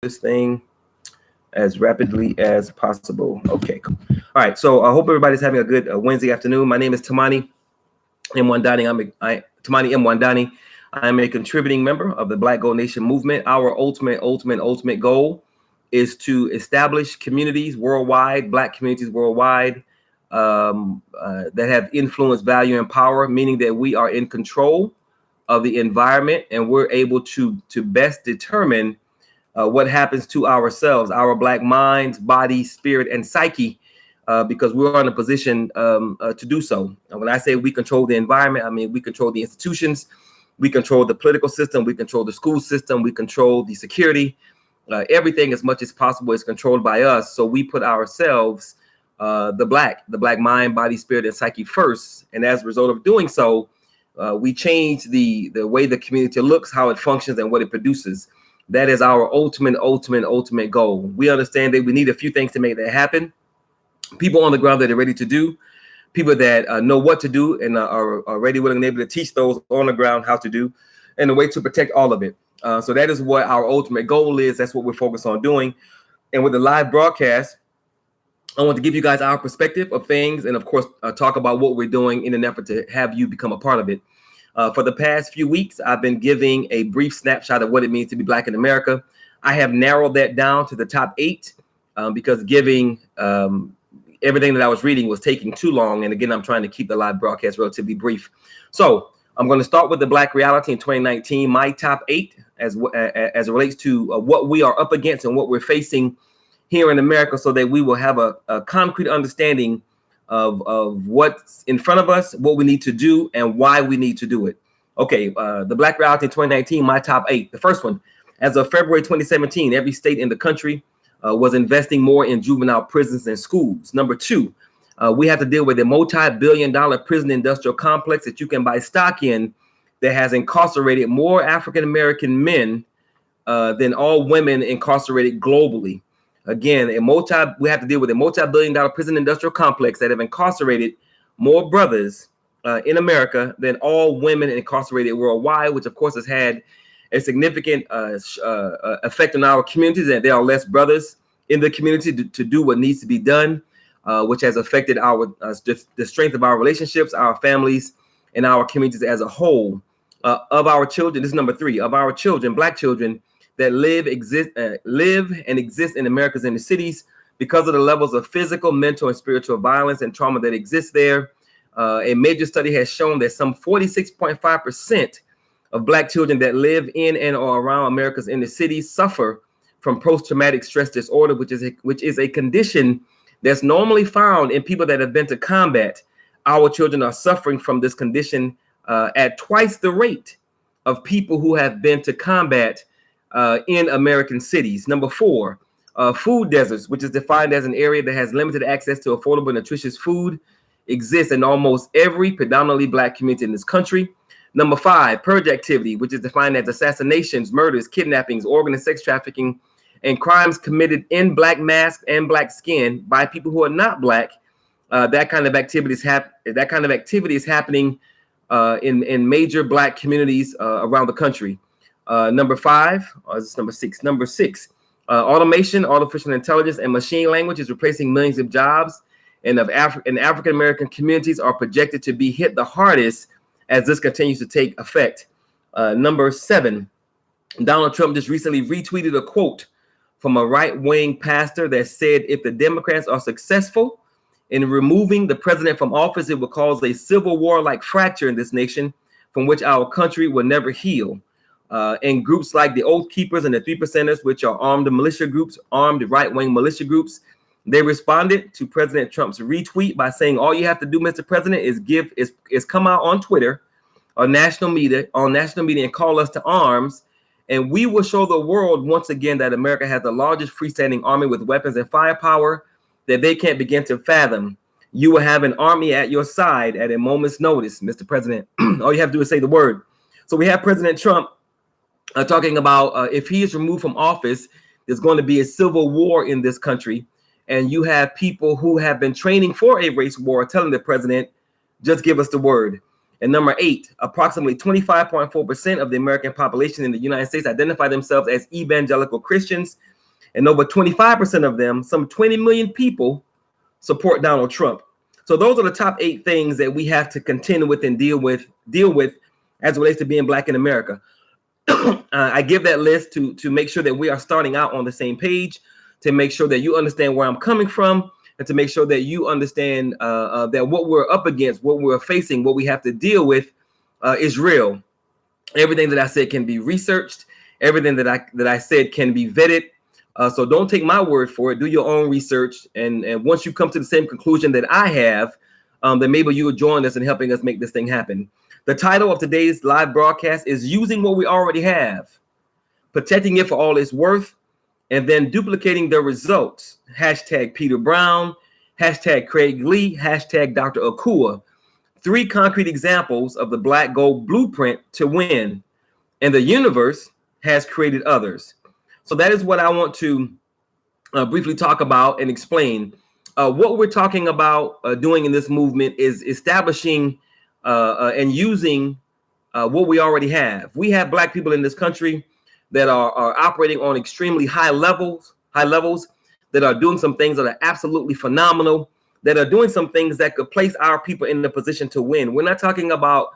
this thing as rapidly as possible. Okay, cool. All right, so I hope everybody's having a good Wednesday afternoon. My name is Tamani M. Wandani. Tamani M. Wandani. I am a contributing member of the Black Gold Nation movement. Our ultimate goal is to establish communities worldwide, Black communities worldwide, that have influence, value, and power, meaning that we are in control of the environment and we're able to best determine what happens to ourselves, our Black minds, body, spirit, and psyche, because we're in a position to do so. And when I say we control the environment, I mean we control the institutions, we control the political system, we control the school system, we control the security. Everything as much as possible is controlled by us. So we put ourselves, the black mind, body, spirit, and psyche first. And as a result of doing so, we change the way the community looks, how it functions, and what it produces. That is our ultimate goal. We understand that we need a few things to make that happen. People on the ground that are ready to do, people that know what to do and are ready, willing, and able to teach those on the ground how to do, and a way to protect all of it. So that is what our ultimate goal is. That's what we're focused on doing. And with the live broadcast, I want to give you guys our perspective of things, and of course, talk about what we're doing in an effort to have you become a part of it. For the past few weeks, I've been giving a brief snapshot of what it means to be Black in America. I have narrowed that down to the top 8 because giving everything that I was reading was taking too long. And again, I'm trying to keep the live broadcast relatively brief. So I'm going to start with the Black reality in 2019, my top 8 as it relates to what we are up against and what we're facing here in America, so that we will have a concrete understanding of what's in front of us, what we need to do, and why we need to do it. Okay, the Black reality in 2019, my top 8. The first one, as of February 2017, every state in the country was investing more in juvenile prisons and schools. Number 2, we have to deal with a multi-billion-dollar prison industrial complex that you can buy stock in that has incarcerated more African-American men than all women incarcerated globally. Again, we have to deal with a multi-billion-dollar prison industrial complex that have incarcerated more brothers in America than all women incarcerated worldwide, which of course has had a significant effect on our communities, and there are less brothers in the community to do what needs to be done, which has affected the strength of our relationships, our families, and our communities as a whole. Of our children, this is number 3, of our children, Black children, that live and exist in America's inner cities, because of the levels of physical, mental, and spiritual violence and trauma that exists there. A major study has shown that some 46.5% of Black children that live in and or around America's inner cities suffer from post-traumatic stress disorder, which is a condition that's normally found in people that have been to combat. Our children are suffering from this condition at twice the rate of people who have been to combat in American cities. Number 4, food deserts, which is defined as an area that has limited access to affordable, nutritious food, exists in almost every predominantly Black community in this country. Number 5, purge activity, which is defined as assassinations, murders, kidnappings, organ and sex trafficking, and crimes committed in Black masks and Black skin by people who are not Black. That kind of activity is happening in major Black communities around the country. Number 5, or is this number 6? Number 6, automation, artificial intelligence, and machine language is replacing millions of jobs, and African-American communities are projected to be hit the hardest as this continues to take effect. Number 7, Donald Trump just recently retweeted a quote from a right-wing pastor that said, if the Democrats are successful in removing the president from office, it will cause a civil war-like fracture in this nation from which our country will never heal. And groups like the Oath Keepers and the 3%ers, which are armed militia groups, armed right-wing militia groups, they responded to President Trump's retweet by saying, all you have to do, Mr. President, is come out on Twitter or national media and call us to arms, and we will show the world once again that America has the largest freestanding army with weapons and firepower that they can't begin to fathom. You will have an army at your side at a moment's notice, Mr. President. All you have to do is say the word. So we have President Trump talking about if he is removed from office, there's going to be a civil war in this country. And you have people who have been training for a race war telling the president, just give us the word. And number 8, approximately 25.4% of the American population in the United States identify themselves as evangelical Christians. and over 25% of them, some 20 million people, support Donald Trump. So those are the top 8 things that we have to contend with and deal with as it relates to being Black in America. I give that list to make sure that we are starting out on the same page, to make sure that you understand where I'm coming from, and to make sure that you understand that what we're up against, what we're facing, what we have to deal with is real. Everything that I said can be researched. Everything that I said can be vetted. So don't take my word for it. Do your own research. And once you come to the same conclusion that I have, then maybe you will join us in helping us make this thing happen. The title of today's live broadcast is Using What We Already Have, Protecting It for All It's Worth, and then duplicating the results. Hashtag Peter Brown, hashtag Craig Lee, hashtag Dr. Akua. 3 concrete examples of the Black Gold blueprint to win. And the universe has created others. So that is what I want to briefly talk about and explain. What we're talking about doing in this movement is establishing and using what we already have. We have Black people in this country that are operating on extremely high levels, that are doing some things that are absolutely phenomenal, that are doing some things that could place our people in the position to win. We're not talking about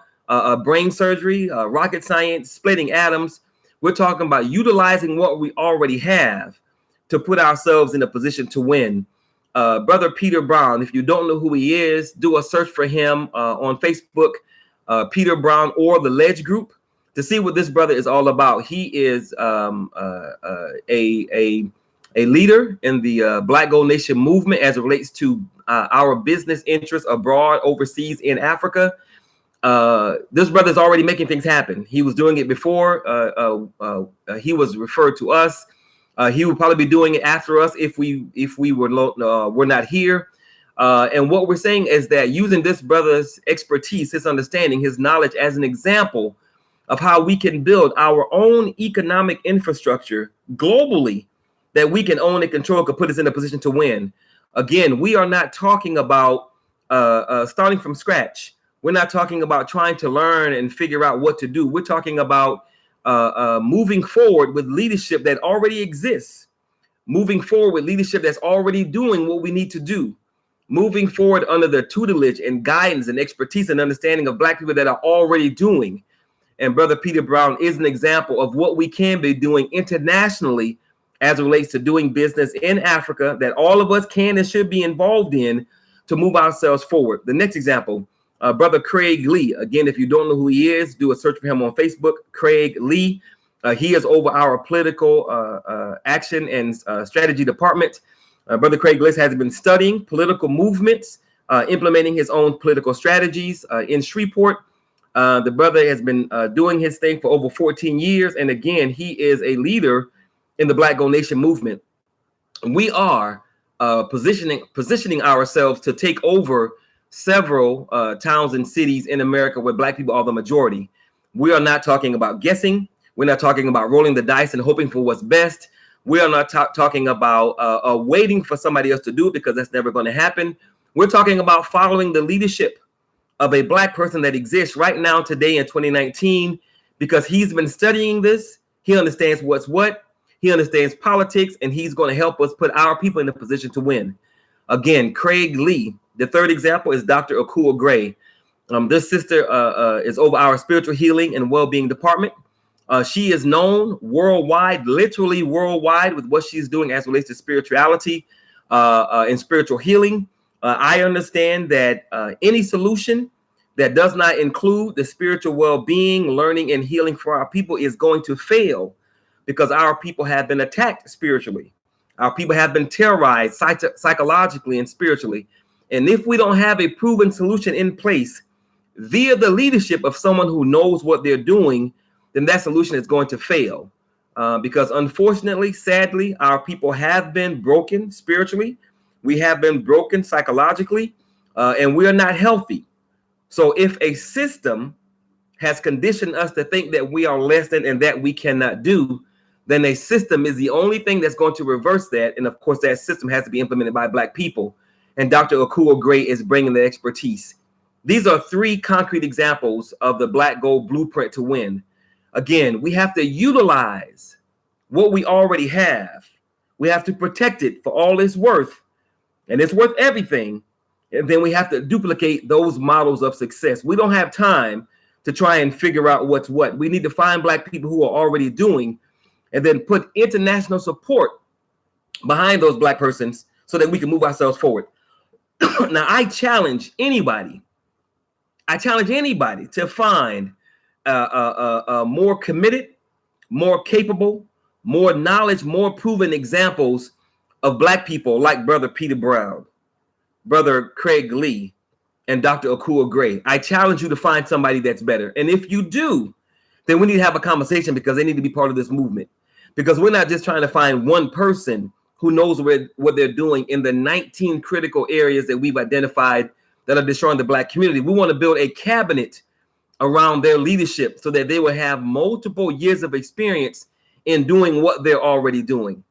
brain surgery, rocket science, splitting atoms. We're talking about utilizing what we already have to put ourselves in a position to win. Brother Peter Brown, if you don't know who he is, do a search for him on Facebook, Peter Brown or the Ledge Group, to see what this brother is all about. He is a leader in the Black Gold Nation movement as it relates to our business interests abroad, overseas in Africa. This brother's already making things happen. He was doing it before he was referred to us. He would probably be doing it after us if we were not here. And what we're saying is that using this brother's expertise, his understanding, his knowledge as an example of how we can build our own economic infrastructure globally that we can own and control, could put us in a position to win. Again, we are not talking about starting from scratch. We're not talking about trying to learn and figure out what to do. We're talking about moving forward with leadership that already exists, moving forward with leadership that's already doing what we need to do, moving forward under the tutelage and guidance and expertise and understanding of Black people that are already doing. And Brother Peter Brown is an example of what we can be doing internationally as it relates to doing business in Africa that all of us can and should be involved in to move ourselves forward. The next example, Brother Craig Lee. Again, if you don't know who he is, do a search for him on Facebook, Craig Lee. He is over our political action and strategy department. Brother Craig Lee has been studying political movements, implementing his own political strategies in Shreveport. The brother has been doing his thing for over 14 years. And again, he is a leader in the Black Gold Nation movement. We are positioning ourselves to take over several towns and cities in America where Black people are the majority. We are not talking about guessing. We're not talking about rolling the dice and hoping for what's best. We are not talking about waiting for somebody else to do it, because that's never going to happen. We're talking about following the leadership of a Black person that exists right now, today in 2019, because he's been studying this. He understands what's what. He understands politics, and he's going to help us put our people in a position to win. Again, Craig Lee. The third example is Dr. Akua Gray. This sister is over our spiritual healing and well-being department. She is known worldwide, literally worldwide, with what she's doing as it relates to spirituality and spiritual healing. I understand that any solution that does not include the spiritual well-being, learning, and healing for our people is going to fail, because our people have been attacked spiritually. Our people have been terrorized psychologically and spiritually. And if we don't have a proven solution in place via the leadership of someone who knows what they're doing, then that solution is going to fail. Because unfortunately, sadly, our people have been broken spiritually. We have been broken psychologically, and we are not healthy. So if a system has conditioned us to think that we are less than and that we cannot do, then a system is the only thing that's going to reverse that. And of course, that system has to be implemented by Black people. And Dr. Akua Gray is bringing the expertise. These are 3 concrete examples of the Black Gold blueprint to win. Again, we have to utilize what we already have. We have to protect it for all it's worth, and it's worth everything. And then we have to duplicate those models of success. We don't have time to try and figure out what's what. We need to find Black people who are already doing, and then put international support behind those Black persons so that we can move ourselves forward. Now, I challenge anybody to find more committed, more capable, more knowledge, more proven examples of Black people like Brother Peter Brown, Brother Craig Lee, and Dr. Akua Gray. I challenge you to find somebody that's better. And if you do, then we need to have a conversation, because they need to be part of this movement. Because we're not just trying to find one person who knows what they're doing in the 19 critical areas that we've identified that are destroying the Black community. We want to build a cabinet around their leadership so that they will have multiple years of experience in doing what they're already doing.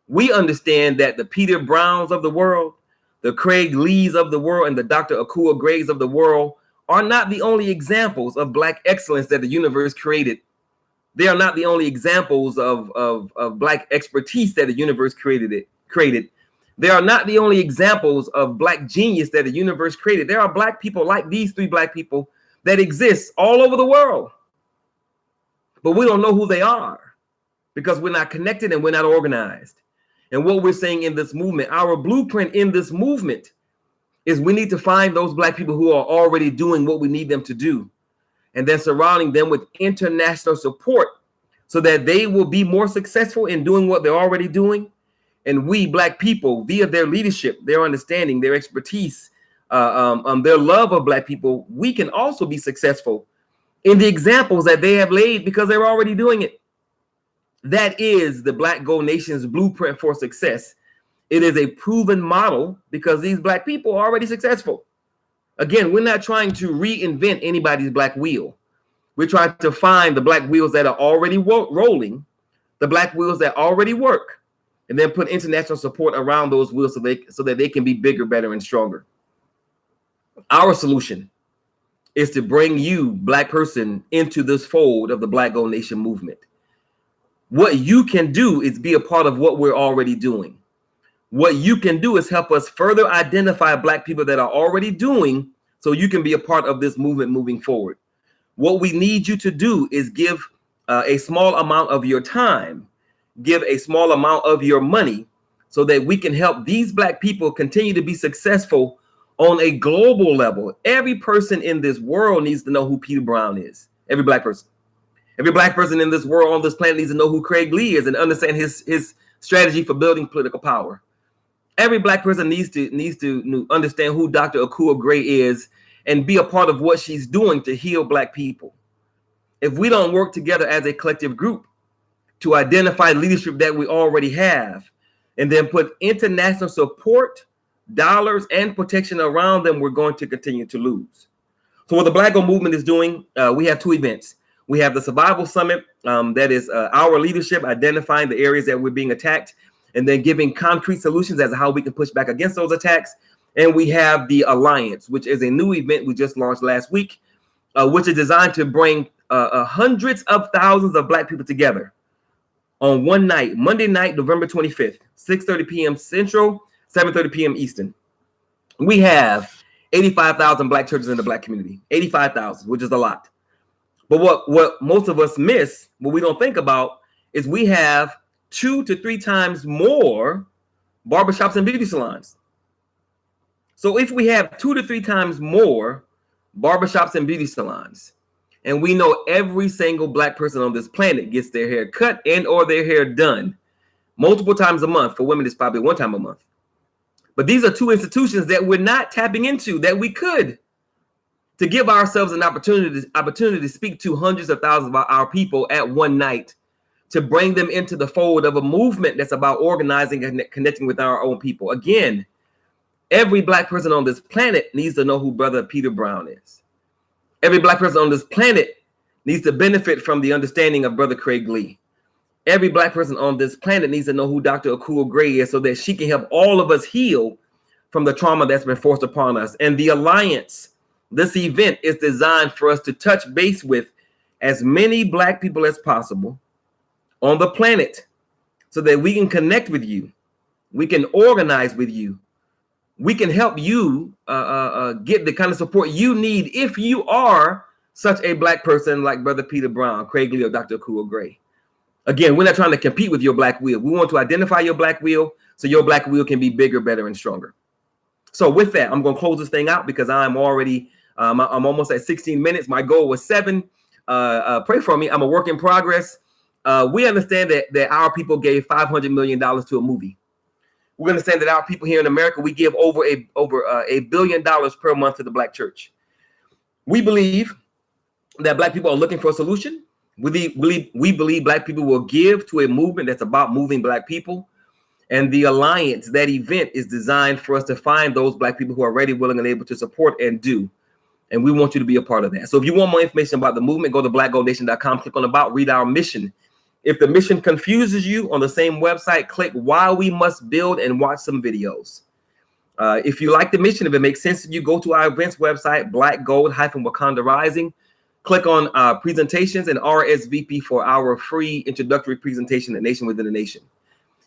We understand that the Peter Browns of the world, the Craig Lees of the world, and the Dr. Akua Grays of the world are not the only examples of Black excellence that the universe created. They are not the only examples of Black expertise that the universe created. They are not the only examples of Black genius that the universe created. There are Black people like these three Black people that exist all over the world, but we don't know who they are because we're not connected and we're not organized. And what we're saying in this movement, our blueprint in this movement, is we need to find those Black people who are already doing what we need them to do, and then surrounding them with international support so that they will be more successful in doing what they're already doing. And we Black people, via their leadership, their understanding, their expertise, their love of Black people, we can also be successful in the examples that they have laid because they're already doing it. That is the Black Gold Nation's blueprint for success. It is a proven model because these Black people are already successful. Again, we're not trying to reinvent anybody's Black wheel. We're trying to find the Black wheels that are already rolling, the Black wheels that already work, and then put international support around those wheels so that they can be bigger, better, and stronger. Our solution is to bring you, Black person, into this fold of the Black Gold Nation movement. What you can do is be a part of what we're already doing. What you can do is help us further identify Black people that are already doing so you can be a part of this movement moving forward. What we need you to do is give a small amount of your time, give a small amount of your money so that we can help these Black people continue to be successful on a global level. Every person in this world needs to know who Peter Brown is. Every Black person. Every Black person in this world, on this planet, needs to know who Craig Lee is and understand his strategy for building political power. Every Black person needs to understand who Dr. Akua Gray is and be a part of what she's doing to heal Black people. If we don't work together as a collective group to identify leadership that we already have and then put international support, dollars, and protection around them, we're going to continue to lose. So what the Black Gold Movement is doing, we have two events. We have the Survival Summit, that is our leadership identifying the areas that we're being attacked and then giving concrete solutions as to how we can push back against those attacks. And we have the Alliance, which is a new event we just launched last week, which is designed to bring hundreds of thousands of Black people together on one night, Monday night, November 25th, 6:30 p.m. Central, 7:30 p.m. Eastern. We have 85,000 Black churches in the Black community, 85,000, which is a lot. But what most of us miss, what we don't think about, is we have 2 to 3 times more barbershops and beauty salons. So if we have 2 to 3 times more barbershops and beauty salons, and we know every single Black person on this planet gets their hair cut and or their hair done multiple times a month. For women, it's probably 1 time a month. But these are 2 institutions that we're not tapping into that we could, to give ourselves an opportunity to speak to hundreds of thousands of our people at one night, to bring them into the fold of a movement that's about organizing and connecting with our own people. Again, every Black person on this planet needs to know who Brother Peter Brown is. Every Black person on this planet needs to benefit from the understanding of Brother Craig Lee. Every Black person on this planet needs to know who Dr. Akua Gray is so that she can help all of us heal from the trauma that's been forced upon us. And the Alliance, this event, is designed for us to touch base with as many Black people as possible on the planet so that we can connect with you. We can organize with you. We can help you get the kind of support you need if you are such a Black person like Brother Peter Brown, Craig Lee, or Dr. Akua Gray. Again, we're not trying to compete with your Black wheel. We want to identify your Black wheel so your Black wheel can be bigger, better, and stronger. So with that, I'm going to close this thing out because I'm already, I'm almost at 16 minutes. My goal was 7. Pray for me. I'm a work in progress. We understand that our people gave $500 million to a movie. We understand that our people here in America, we give over $1 billion per month to the Black church. We believe that Black people are looking for a solution. We believe Black people will give to a movement that's about moving Black people. And the alliance, that event, is designed for us to find those Black people who are ready, willing, and able to support and do. And we want you to be a part of that. So if you want more information about the movement, go to blackgoldnation.com, click on About, read our mission. If the mission confuses you, on the same website, click Why We Must Build and watch some videos. If you like the mission, if it makes sense to you, go to our events website, blackgold-wakanda rising. Click on presentations and RSVP for our free introductory presentation, The Nation Within the Nation.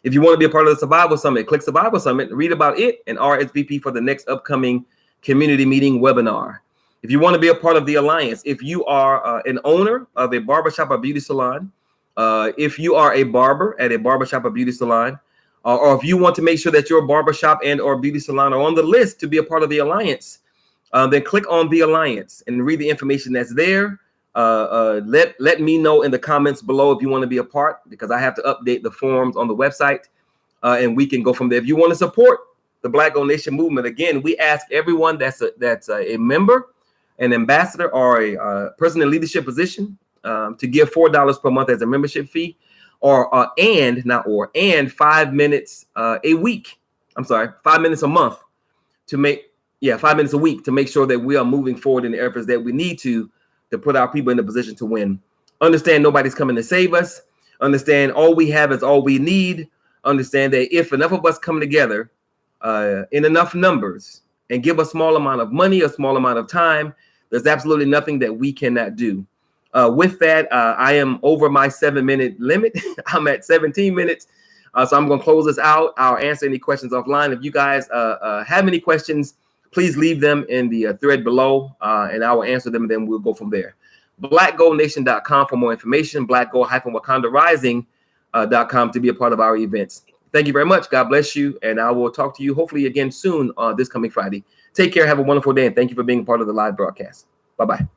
If you want to be a part of the Survival Summit, click Survival Summit, read about it, and RSVP for the next upcoming community meeting webinar. If you want to be a part of the Alliance, if you are an owner of a barbershop or beauty salon, if you are a barber at a barbershop or beauty salon, or if you want to make sure that your barbershop and or beauty salon are on the list to be a part of the Alliance, then click on the Alliance and read the information that's there. Let me know in the comments below if you want to be a part, because I have to update the forms on the website, and we can go from there. If you want to support the Black Gold Nation movement, again, we ask everyone that's a member, an ambassador, or a person in leadership position to give $4 per month as a membership fee, and 5 minutes a week. I'm sorry, 5 minutes a month to make 5 minutes a week to make sure that we are moving forward in the efforts that we need to put our people in a position to win. Understand nobody's coming to save us. Understand all we have is all we need. Understand that if enough of us come together in enough numbers and give a small amount of money, a small amount of time, there's absolutely nothing that we cannot do. With that, I am over my 7-minute limit. I'm at 17 minutes. So I'm going to close this out. I'll answer any questions offline. If you guys have any questions, please leave them in the thread below, and I will answer them, and then we'll go from there. BlackGoldNation.com for more information, BlackGold-WakandaRising.com to be a part of our events. Thank you very much. God bless you, and I will talk to you hopefully again soon this coming Friday. Take care. Have a wonderful day, and thank you for being a part of the live broadcast. Bye-bye.